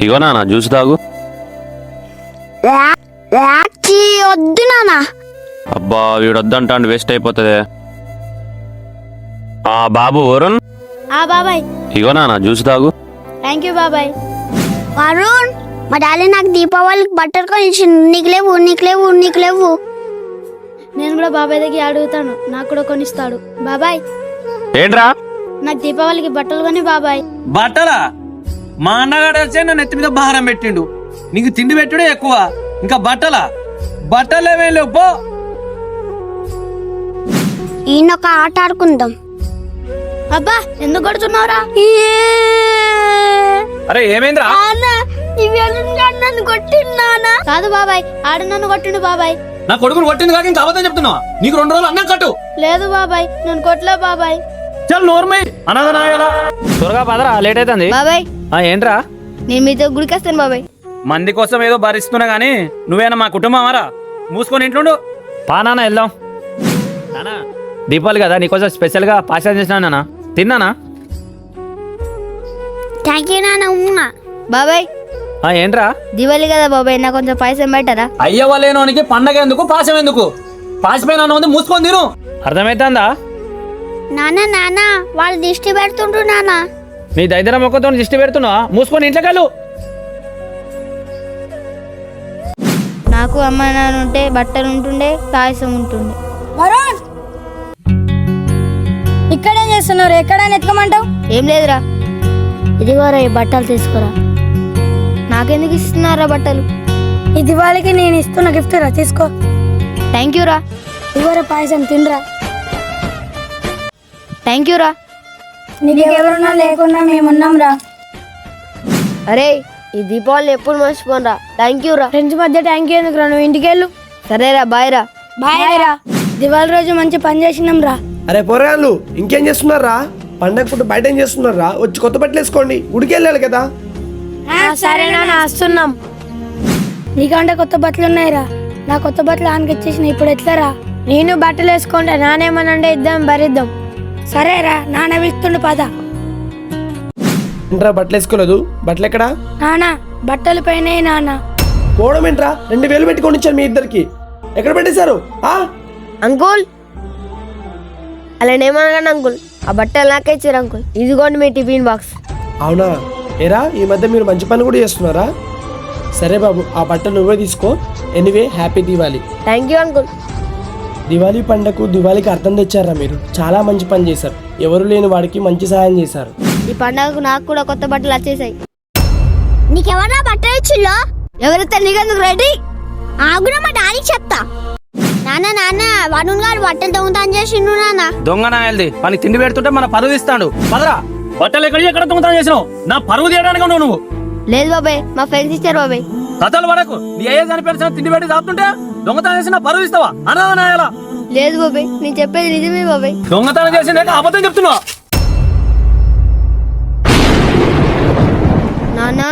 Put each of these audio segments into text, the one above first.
ఇగో నాన్న జ్యూస్ తాగు. వద్దు నానా. అబ్బా వీడొద్దంటాండి, వేస్ట్ అయిపోతుంది. బాబు వరుణ్, బాబాయ్. ఇగో నాన్న జ్యూస్ తాగు. థ్యాంక్ యూ బాబాయ్. వరుణ్, మా డాడీ నాకు దీపావళికి బట్టలు కొనిచ్చిండు. నీకు లేవు, నీకు లేవు, నీకు లేవు. నేను కూడా బాబాయ్ దగ్గర అడుగుతాను, నాకు కూడా కొనిస్తాడు. బాబాయ్ ఏంట్రా? నాకు దీపావళికి బట్టలు కొని బాబాయ్. బట్టలా? మా అన్నగాడు వచ్చే నా నెత్తి మీద భారం పెట్టిండు. నీకు తిండి పెట్టుడే ఎక్కువ, ఇంకా బట్టలా? బట్టలేమేం లేవు పో. ఈయనొక ఆట ఆడుకుందాం. అబ్బా ఎందుకు కొడుతున్నావురా? అరే ఏమైందిరా? నన్ను కొట్టిండు. కాదు బాబాయ్, ఆడ నన్ను కొట్టిండు బాబాయ్. నా కొడుకుని కొట్టింది కాక ఇంకా అబద్ధం చెప్తున్నావా? నీకు 2 రోజులు అన్నం కట్టు. లేదు బాబాయ్, నన్ను కొట్టలే బాబాయ్. చల్ నోర్మై అనదనాయాలా. త్వరగా పదరా, లేట్ అవుతుంది. బాబాయ్ ఏంట్రా? నేను మీతో గుడికి వస్తాను బాబాయ్. మంది కోసం ఏదో భరిస్తున్నా గానీ నువ్వేనా మా కుటుంబమారా? మూసుకొని ఇంట్లోండు. పా నాన్న వెళ్దాం. నానా దీపావళి కదా, నీకోసం స్పెషల్ గా పాయసం చేసినా నాన్న, తిన్నానా? థ్యాంక్ యూ నాన్న. బాబాయ్ ఏంట్రా? దివాళి కదా బాబాయ్, నాకు కొంచెం పాయసం పెట్టరా? అయ్యవలేనోనికి పండగ ఎందుకు, పాశం ఎందుకు? పాసిపోయినా ఉంది, మూసుకొని తిను. అర్థమైతుందా? నాన్న వాళ్ళు దిష్టి పెడుతుండ్రు నాన్న. నీ దైదర మొక్కతో దిష్టి పెడుతున్నావా? మూసుకొని ఇంట్లోకి వెళ్ళు. నాకు అమ్మ నాన్న ఉంటే బట్టలు ఉంటుండే, పాయసం ఉంటుండే. ఇక్కడేం చేస్తున్నారు? ఎక్కడైనా ఎత్తుకోమంటావు? ఏం లేదురా, ఇదిగోరా ఈ బట్టలు తీసుకురా. నాకెందుకు ఇస్తున్నారా బట్టలు? ఈ దివాళికి నేను ఇస్తున్న గిఫ్ట్ రా, తీసుకో. థ్యాంక్ యూ రా. ఇవ్వరా పాయసం, తినరా. థ్యాంక్ యూ రా. నీకెవరున్నా లేకున్నా మేమున్నాం రా. అరే ఈ దీపావళి ఎప్పుడు మర్చిపోనరా. థ్యాంక్ యూ రా. ఫ్రెండ్స్ మధ్య థ్యాంక్ యూ ఎందుకు రా, నువ్వు ఇంటికి వెళ్ళు. సరేరా, బాయ్ రా. బాయ్ రా. దివాళి రోజు మంచి పని చేసినాం రా. అరే పోరాళ్ళు, ఇంకేం చేస్తున్నారా? పండగ పూట బయట ఏం చేస్తున్నారా? వచ్చి కొత్త బట్టలు వేసుకోండి, గుడికి వెళ్ళాలి కదా. సరేనా, వస్తున్నాం. నీకంటే కొత్త బట్టలు ఉన్నాయిరా. నా కొత్త బట్టలు ఆనకి ఇచ్చేసిన, ఇప్పుడు ఎట్లరా? నేను బట్టలు వేసుకుంటా, నానేమనంటే ఇద్దాం భరిద్దాం. సరేరా, నాన్న విస్తుండు పద. ఏంట్రా బట్టలు వేసుకోలేదు? బట్టలు ఎక్కడా? నాన్న బట్టలు పైన నాన్న. పోవడం ఏంట్రా? 2000 పెట్టుకొని ఇచ్చాను మీ ఇద్దరికి. ఎక్కడ పెట్టేశారు? అంకుల్ అలానేమనగానే అంకుల్, ఆ బట్టలు నాకే ఇచ్చారు అంకుల్. ఇదిగోండి మీ టిఫిన్ బాక్స్. అవునా? ఏరా ఈ మధ్య మీరు మంచి పని కూడా చేస్తున్నారా? సరే బాబు, ఆ బట్టలు నువ్వే తీసుకో. Anyway happy Diwali. Thank you uncle. Diwali పండగకు దివాళీకి అర్థం తెచ్చారా మీరు? చాలా మంచి పని చేశారు. ఎవరు లేని వాడికి మంచి సహాయం చేశారు. ఈ పండగకు నాకు కూడా కొత్త బట్టలు వచ్చేసాయి. నీకెవరా బట్టలు ఇచ్చిల్లో? ఎవరైతే నీకెందుకు రెడీ? ఆగునా, మా డాడీ చెప్తా. నాన్న వరుణ్ గారు బట్టలు దొంగతనం చేసిండు నాన్న. దొంగ నాయల్ది పని తిండి పెడుతుంటే మన పరువు తీస్తాడు. పదరా. బట్టలు ఎక్కడ దొంగతనం చేసినావు? నా పరువు తీయడానికి ఉన్నావు నువ్వు. లేదు బాబాయ్, మా ఫ్రెండ్స్ ఇచ్చారు బాబాయ్. కథలు పడకు. నీ అయ్యే చనిపోయిన తిండి పెట్టి దాపుతుంటే దొంగతనం చేసిన పరువు ఇస్తావా? అనాయలా. లేదు బాబాయ్, నేను చెప్పేది నిజమే బాబాయ్. దొంగతనం చేసిందే అబద్ధం చెప్తున్నావా? నానా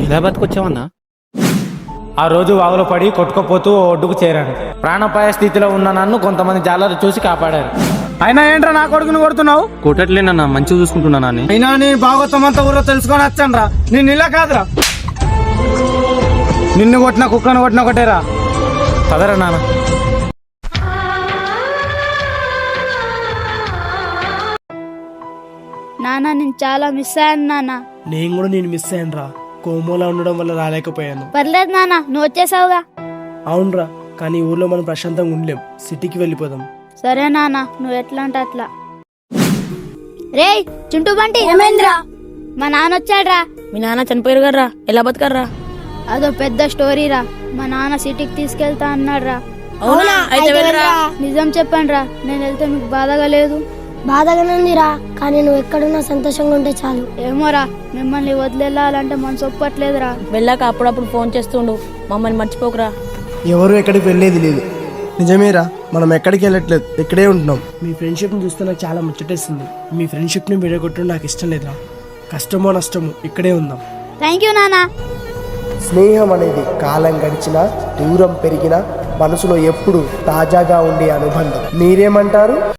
ఇలా బతుకొచ్చావన్నా? ఆ రోజు వాగులో పడి కొట్టుకుపోతూ ఒడ్డుకు చేరాను. ప్రాణపాయ స్థితిలో ఉన్న నన్ను కొంతమంది జాలరు చూసి కాపాడారు. అయినా ఏంట్రా నా కొడుకుని కొడుతున్నావు? కొట్టట్లేనన్నా, మంచిగా చూసుకుంటున్నా. అయినా నీ భాగవతం అంతా ఊరో తెలుసుకొని వచ్చాను రా. నేను ఇలా కాదురా, నిన్ను కొట్టిన కుక్కను కొట్టిన ఒకటేరా. పదరా నాన్న. నాన్న నేను చాలా మిస్ అయ్యాను నాన్న. నేను కూడా మిస్ అయ్యాను రా. కోమోలా ఉండడం వల్ల రాలేకపోయాను. పర్లేదు నాన్న, నువ్వు వచ్చేసావుగా. అవునరా, కానీ ఊర్లో మనం ప్రశాంతంగా ఉండలేం. సిటీకి వెళ్ళిపోదాం. సరే నాన్న, నువ్వు ఎట్లా అంటే అట్లా. రే చుంటూ బంటి, ఏమైందిరా? మా నాన్న వచ్చాడ్రా. మీ నాన్న చనిపోయారు కదరా, ఎలా బతకర్రా? అదో పెద్ద స్టోరీరా. మా నాన్న సిటీకి తీసుకెళ్తా అన్నాడ్రా. అవునా? అయితే వెళ్ళరా. నిజం చెప్పండి రా, నేను వెళ్తే మీకు బాధగా లేదు? బాధగానే ఉందిరా, కానీ నువ్వు ఎక్కడున్నా సంతోషంగా ఉంటే చాలు. ఏమోరా, మిమ్మల్ని వదిలేయాలంటే మనసు ఒప్పట్లేదురా. వెళ్ళాక అప్పుడప్పుడు ఫోన్ చేస్తుండు, మమ్మల్ని మర్చిపోకురా. ఎవరు ఎక్కడికి వెళ్ళేది లేదు. నిజమేరా, మనం ఎక్కడికి వెళ్ళట్లేదు, ఇక్కడే ఉంటున్నాం. మీ ఫ్రెండ్షిప్ని చూస్తే నాకు చాలా ముచ్చటేస్తుంది. మీ ఫ్రెండ్షిప్ని విడగొట్టడం నాకు ఇష్టం లేదురా. కష్టమో నష్టమో ఇక్కడే ఉందాం. థ్యాంక్ యూ నాన్న. స్నేహం అనేది కాలం గడిచినా, దూరం పెరిగినా మనసులో ఎప్పుడు తాజాగా ఉండే అనుబంధం. మీరేమంటారు?